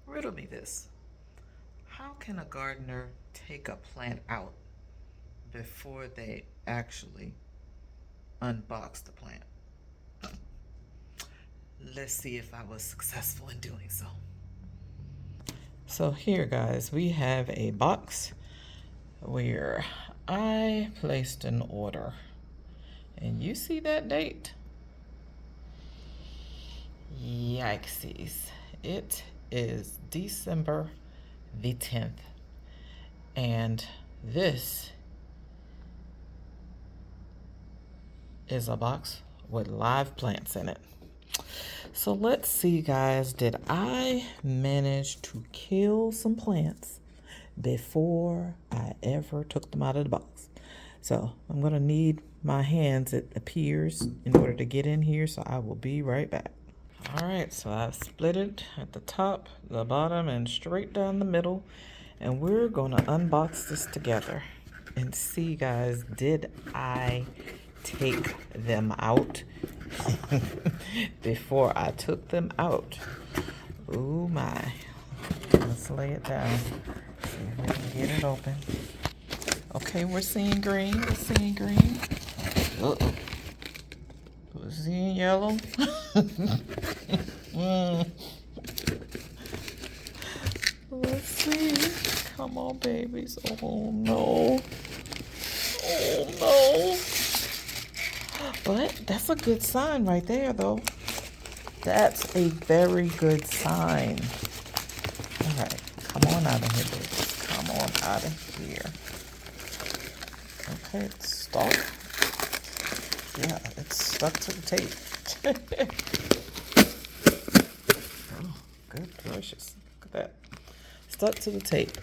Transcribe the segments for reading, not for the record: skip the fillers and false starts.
Riddle me this. How can a gardener take a plant out before they actually unbox the plant? Let's see if I was successful in doing so. So here, guys, we have a box where I placed an order. And you see that date? Yikesies. It is December the 10th. And this is a box with live plants in it. So let's see, guys, did I manage to kill some plants before I ever took them out of the box? So I'm going to need my hands, it appears, in order to get in here, so I will be right back. All right, so I've split it at the top, the bottom, and straight down the middle, and we're going to unbox this together and see, guys, did I take them out before I took them out? Oh my. Let's lay it down. See if we can get it open. Okay, we're seeing green. We're seeing green. Uh-oh. We're seeing yellow. Let's see. Come on, babies. Oh no. Oh no. But that's a good sign right there, though. That's a very good sign. All right, come on out of here, babies. Come on out of here. Okay, it's stuck. Yeah, it's stuck to the tape. Oh, good gracious. Look at that. Stuck to the tape.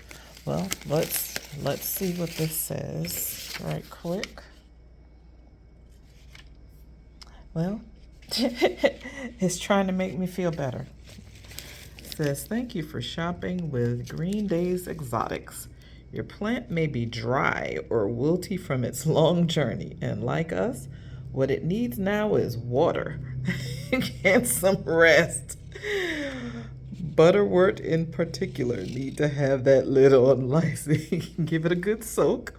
Well, let's see what this says right quick. Well, it's trying to make me feel better. It says, thank you for shopping with Green Days Exotics. Your plant may be dry or wilty from its long journey, and like us, what it needs now is water and some rest. Butterwort in particular need to have that lid on nicely. Give it a good soak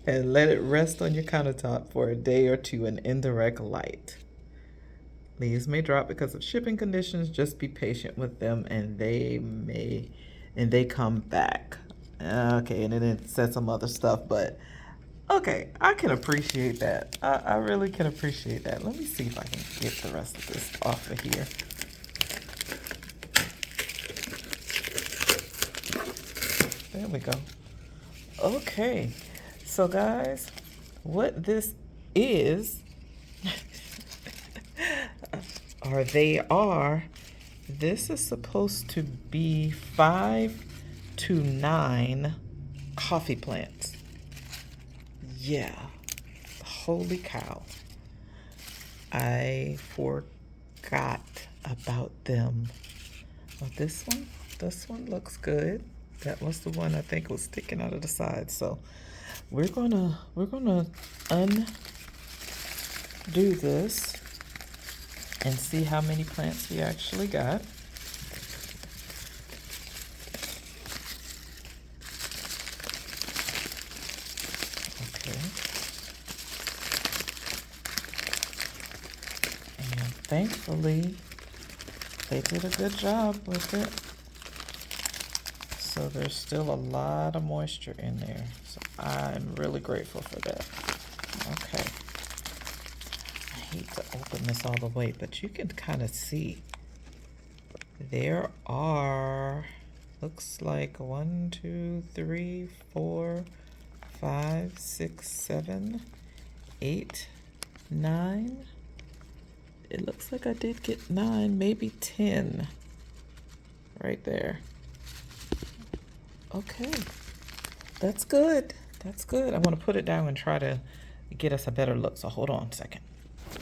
and let it rest on your countertop for a day or two in indirect light. Leaves may drop because of shipping conditions. Just be patient with them and they come back. Okay, and then it said some other stuff, but okay, I can appreciate that. I really can appreciate that. Let me see if I can get the rest of this off of here. There we go. Okay. So guys, what this is, this is supposed to be 5 to 9 coffee plants. Yeah, holy cow. I forgot about them. Oh, this one looks good. That was the one I think was sticking out of the side. So we're gonna undo this and see how many plants we actually got. Okay. And thankfully they did a good job with it. So there's still a lot of moisture in there. So I'm really grateful for that. Okay. I hate to open this all the way, but you can kind of see. There are, looks like 1, 2, 3, 4, 5, 6, 7, 8, 9. It looks like I did get 9, maybe 10 right there. Okay, that's good. That's good. I want to put it down and try to get us a better look. So hold on a second.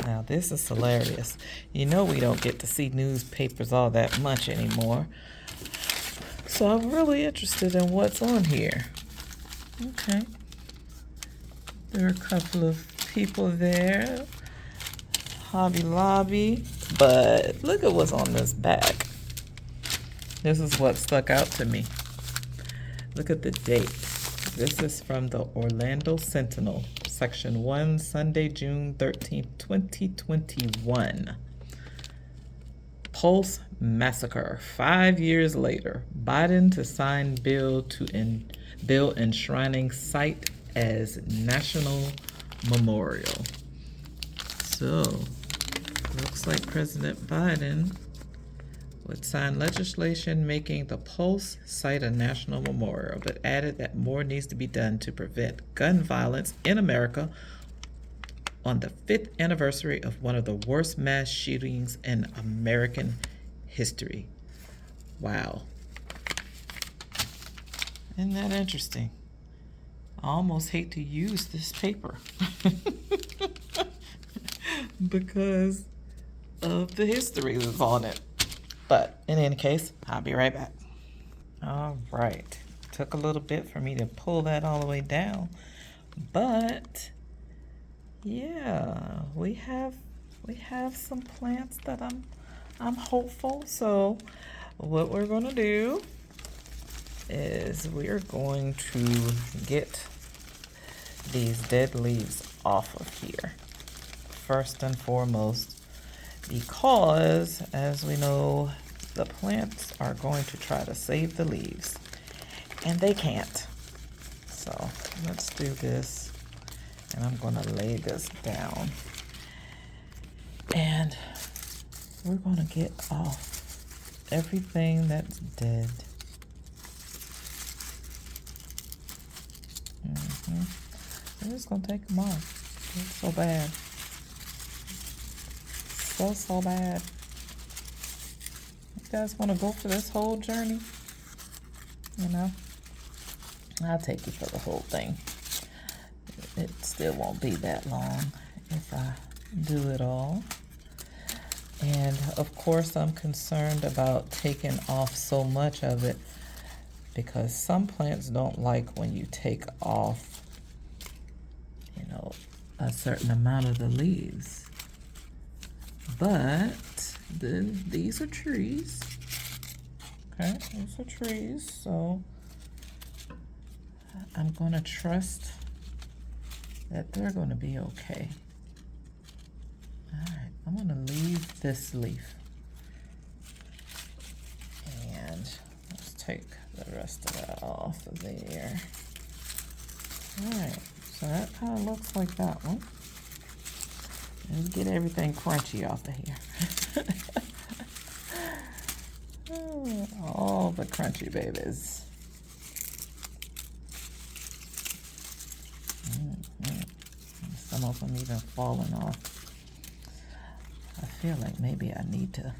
Now this is hilarious. You know we don't get to see newspapers all that much anymore. So I'm really interested in what's on here. Okay. There are a couple of people there. Hobby Lobby. But look at what's on this back. This is what stuck out to me. Look at the date. This is from the Orlando Sentinel, Section 1, Sunday, June 13th, 2021. Pulse massacre. 5 years later, Biden to sign bill enshrining site as national memorial. So, looks like President Biden would sign legislation making the Pulse site a national memorial, but added that more needs to be done to prevent gun violence in America on the 5th anniversary of one of the worst mass shootings in American history. Wow. Isn't that interesting? I almost hate to use this paper because of the history that's on it. But in any case, I'll be right back. All right. Took a little bit for me to pull that all the way down. But yeah, we have some plants that I'm hopeful. So what we're gonna do is we're going to get these dead leaves off of here first and foremost, because as we know, the plants are going to try to save the leaves and they can't. So let's do this, and I'm going to lay this down and we're going to get off everything that's dead. I'm just going to take them off. It's so bad. So bad. You guys want to go for this whole journey? You know, I'll take you for the whole thing. It still won't be that long if I do it all. And of course, I'm concerned about taking off so much of it because some plants don't like when you take off, you know, a certain amount of the leaves. But then these are trees. Okay, these are trees, so I'm gonna trust that they're gonna be okay. All right, I'm gonna leave this leaf. And let's take the rest of that off of there. All right, so that kind of looks like that one. Let's get everything crunchy off of here. All the crunchy babies. Some of them even falling off. I feel like maybe I need to,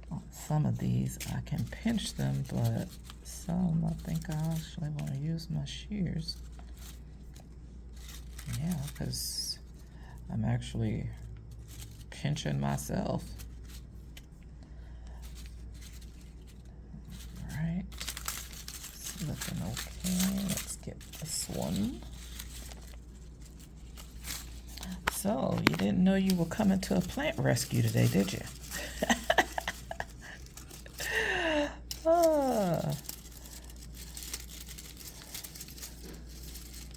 on some of these, I can pinch them, but some I think I actually want to use my shears. Yeah, because I'm actually pinching myself. All right, it's looking okay. Let's get this one. So, you didn't know you were coming to a plant rescue today, did you?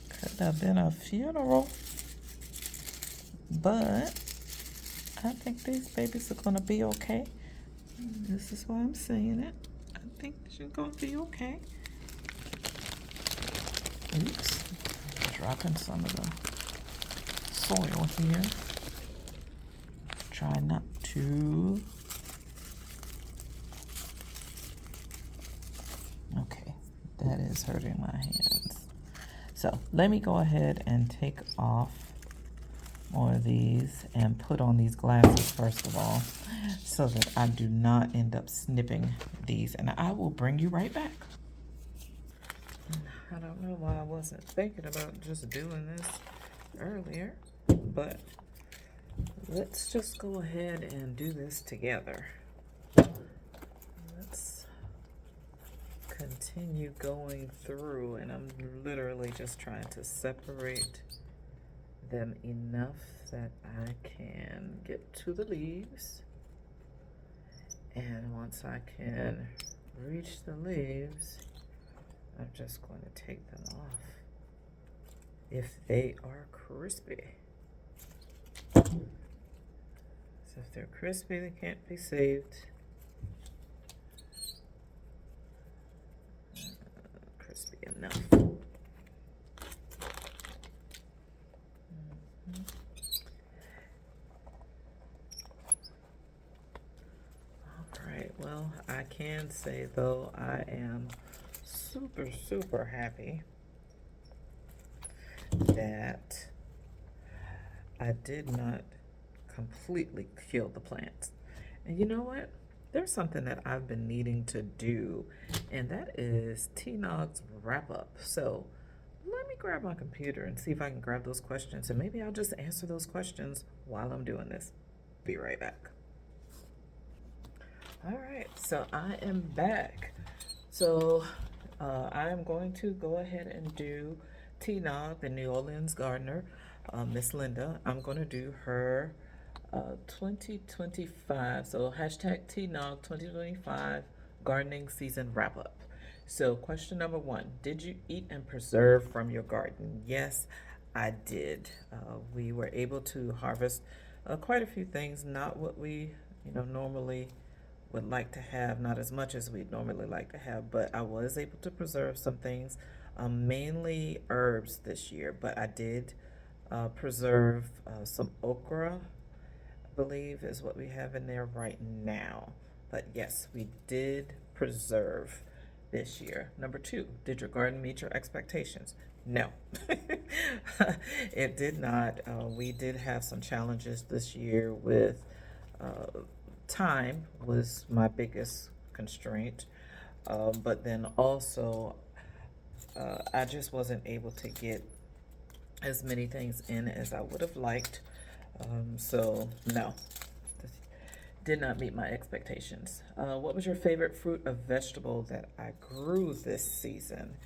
Could have been a funeral. But I think these babies are going to be okay. This is why I'm saying it. I think she's going to be okay. Oops. Dropping some of the soil here. Try not to. Okay. That is hurting my hands. So let me go ahead and take off more of these and put on these glasses first of all, so that I do not end up snipping these, and I will bring you right back. I don't know why I wasn't thinking about just doing this earlier, but let's just go ahead and do this together. Let's continue going through, and I'm literally just trying to separate them enough that I can get to the leaves And once I can reach the leaves, I'm just going to take them off if they are crispy. So if they're crispy, they can't be saved. Crispy enough. Alright, well, I can say though I am super happy that I did not completely kill the plants. And you know what? There's something that I've been needing to do, and that is TNOG's wrap up. So let me grab my computer and see if I can grab those questions, and maybe I'll just answer those questions while I'm doing this. Be right back. All right, so I am back. So I am going to go ahead and do TNOG, the New Orleans gardener, Miss Linda. I'm going to do her 2025, so hashtag TNOG 2025 Gardening Season Wrap-Up. So question number 1, did you eat and preserve from your garden? Yes, I did. We were able to harvest quite a few things, not what we normally would like to have, not as much as we'd normally like to have, but I was able to preserve some things, mainly herbs this year, but I did preserve some okra, I believe is what we have in there right now. But yes, we did preserve this year. Number 2, did your garden meet your expectations? No, it did not. We did have some challenges this year with time was my biggest constraint, but then also I just wasn't able to get as many things in as I would have liked. So no, did not meet my expectations. What was your favorite fruit or vegetable that I grew this season?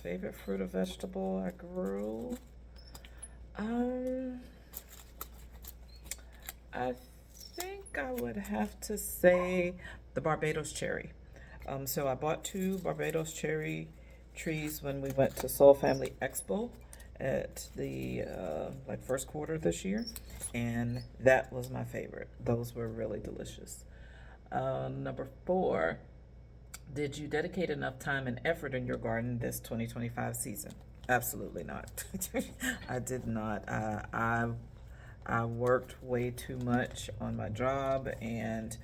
Favorite fruit or vegetable I grew? I think I would have to say the Barbados cherry. So I bought 2 Barbados cherry trees when we went to Soul Family Expo at the first quarter this year, and that was my favorite. Those were really delicious. Number 4, did you dedicate enough time and effort in your garden this 2025 season? Absolutely not. I did not. I worked way too much on my job, and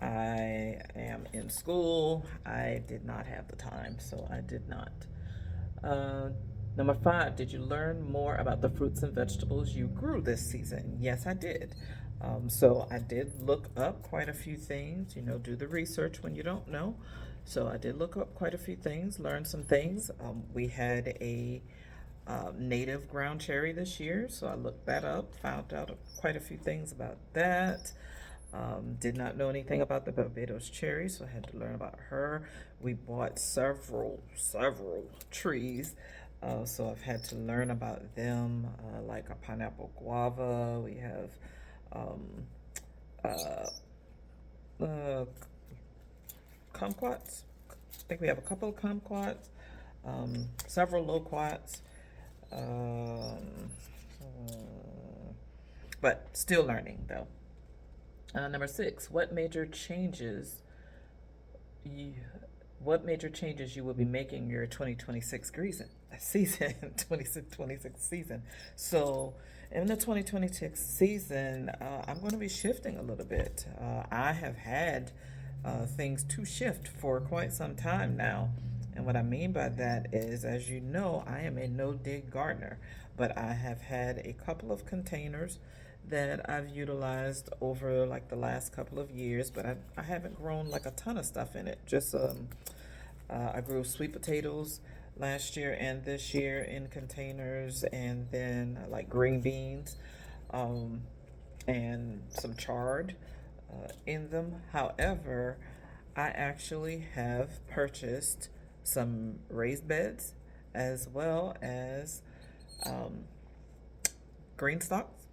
I am in school. I did not have the time, so I did not. Number 5, did you learn more about the fruits and vegetables you grew this season? Yes, I did. So I did look up quite a few things, do the research when you don't know. So I did look up quite a few things, learn some things. We had a native ground cherry this year, so I looked that up, found out quite a few things about that. Did not know anything about the Barbados cherry, so I had to learn about her. We bought several trees, so I've had to learn about them, like a pineapple guava. We have kumquats. I think we have a couple of kumquats, several loquats. But still learning though. Number 6, what major changes you will be making your 2026 season 26 season? So in the 2026 season, I'm going to be shifting a little bit. I have had things to shift for quite some time now. And what I mean by that is, as you know, I am a no-dig gardener, but I have had a couple of containers that I've utilized over like the last couple of years, but I haven't grown like a ton of stuff in it. Just I grew sweet potatoes last year and this year in containers, and then like green beans and some chard in them. However, I actually have purchased some raised beds as well as green stalks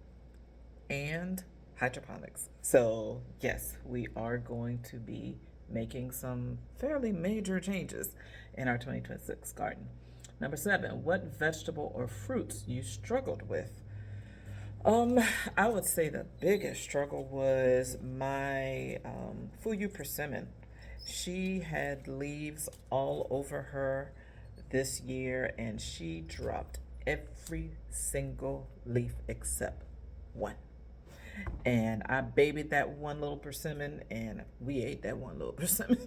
and hydroponics. So, yes, we are going to be making some fairly major changes in our 2026 garden. Number 7, what vegetable or fruits you struggled with? Um, I would say the biggest struggle was my Fuyu persimmon. She had leaves all over her this year, and she dropped every single leaf except one. And I babied that one little persimmon, and we ate that one little persimmon.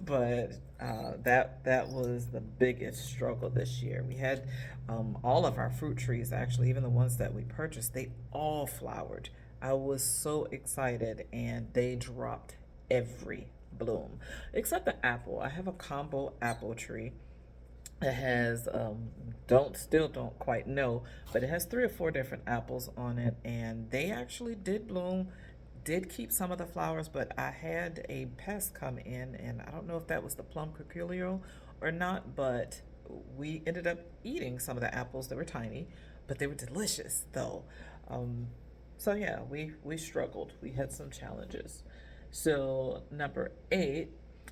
But that was the biggest struggle this year. We had all of our fruit trees, actually, even the ones that we purchased, they all flowered. I was so excited, and they dropped every bloom except the apple. I have a combo apple tree. It has don't quite know, but it has 3 or 4 different apples on it, and they actually did bloom, did keep some of the flowers, but I had a pest come in, and I don't know if that was the plum curculio or not, but we ended up eating some of the apples. They were tiny, but they were delicious though. Um, so yeah, we struggled. We had some challenges. So number 8,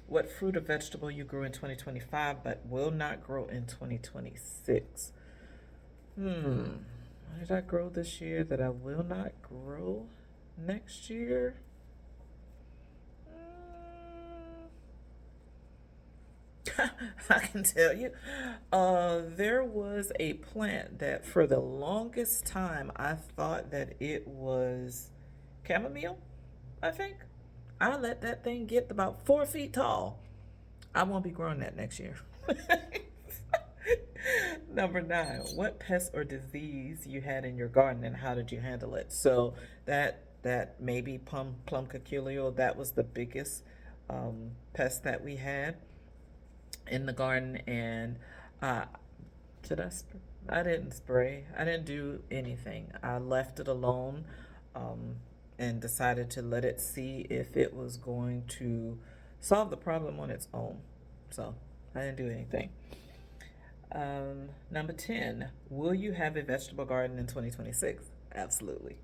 what fruit or vegetable you grew in 2025 but will not grow in 2026? What did I grow this year that I will not grow next year? I can tell you. There was a plant that for the longest time I thought that it was chamomile, I think. I let that thing get about 4 feet tall. I won't be growing that next year. Number 9, what pest or disease you had in your garden and how did you handle it? So that maybe plum curculio, that was the biggest pest that we had in the garden, and uh, did I spray? I didn't spray. I didn't do anything. I left it alone, um, and decided to let it see if it was going to solve the problem on its own. So I didn't do anything. Number 10, will you have a vegetable garden in 2026? Absolutely.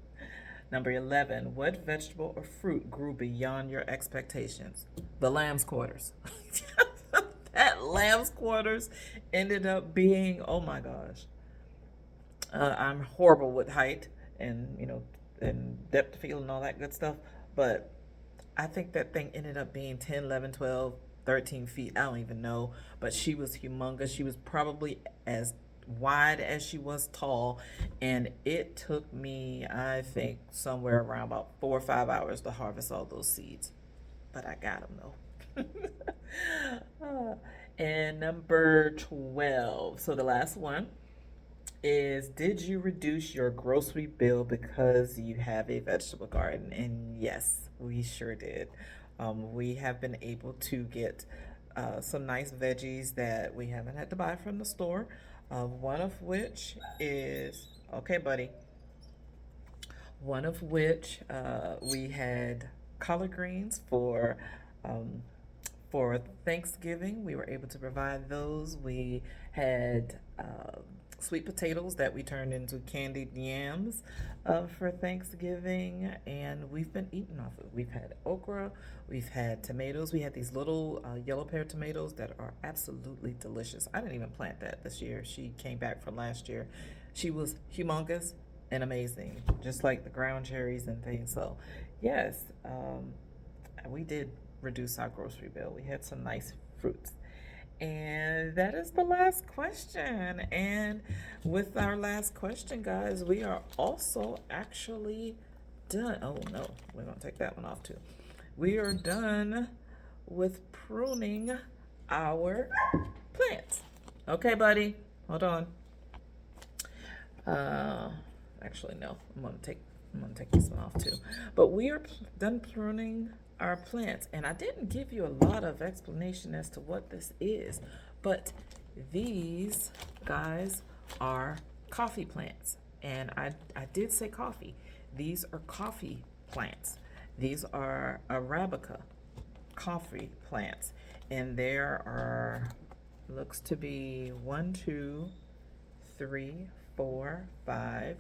Number 11, what vegetable or fruit grew beyond your expectations? The lamb's quarters. That lamb's quarters ended up being, oh my gosh. I'm horrible with height and, and depth of field and all that good stuff. But I think that thing ended up being 10, 11, 12, 13 feet. I don't even know. But she was humongous. She was probably as wide as she was tall. And it took me, I think, somewhere around about 4 or 5 hours to harvest all those seeds. But I got them though. And number 12. So the last one is, did you reduce your grocery bill because you have a vegetable garden? And yes, we sure did. We have been able to get some nice veggies that we haven't had to buy from the store. One of which is, okay, buddy, one of which we had collard greens um, for Thanksgiving. We were able to provide those. We had sweet potatoes that we turned into candied yams for Thanksgiving, and we've been eating off it. We've had okra, we've had tomatoes. We had these little yellow pear tomatoes that are absolutely delicious. I didn't even plant that this year. She came back from last year. She was humongous and amazing, just like the ground cherries and things. So, yes, we did reduce our grocery bill. We had some nice fruits. And that is the last question. And with our last question, guys, we are also actually done. Oh, no, we're going to take that one off too. We are done with pruning our plants. Okay, buddy, hold on. Actually, no, I'm gonna take this one off too. But we are done pruning our plants, and I didn't give you a lot of explanation as to what this is, but these guys are coffee plants, and I did say coffee. These are coffee plants. These are Arabica coffee plants, and there are, looks to be 1, 2, 3, 4, 5,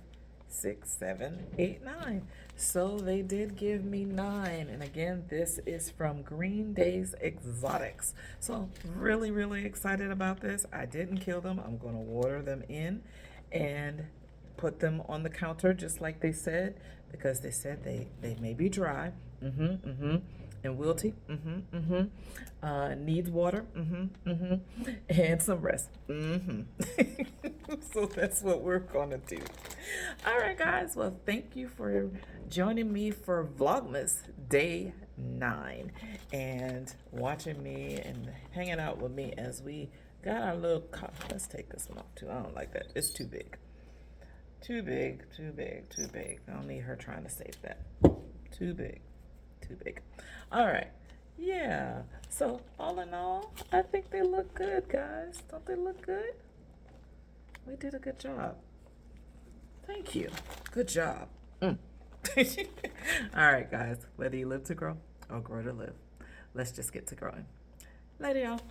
6, 7, 8, 9. So they did give me 9. And again, this is from Green Days Exotics. So really, really excited about this. I didn't kill them. I'm going to water them in and put them on the counter just like they said, because they said they may be dry. And wilty, needs water, and some rest, So that's what we're gonna do. All right, guys. Well, thank you for joining me for Vlogmas Day 9 and watching me and hanging out with me as we got our little. Let's take this one off too. I don't like that. It's too big. Too big. Too big. Too big. I don't need her trying to save that. Too big. Too big. All right. Yeah. So all in all, I think they look good, guys. Don't they look good? We did a good job. Thank you. Good job. All right, guys. Whether you live to grow or grow to live, let's just get to growing. Later, y'all.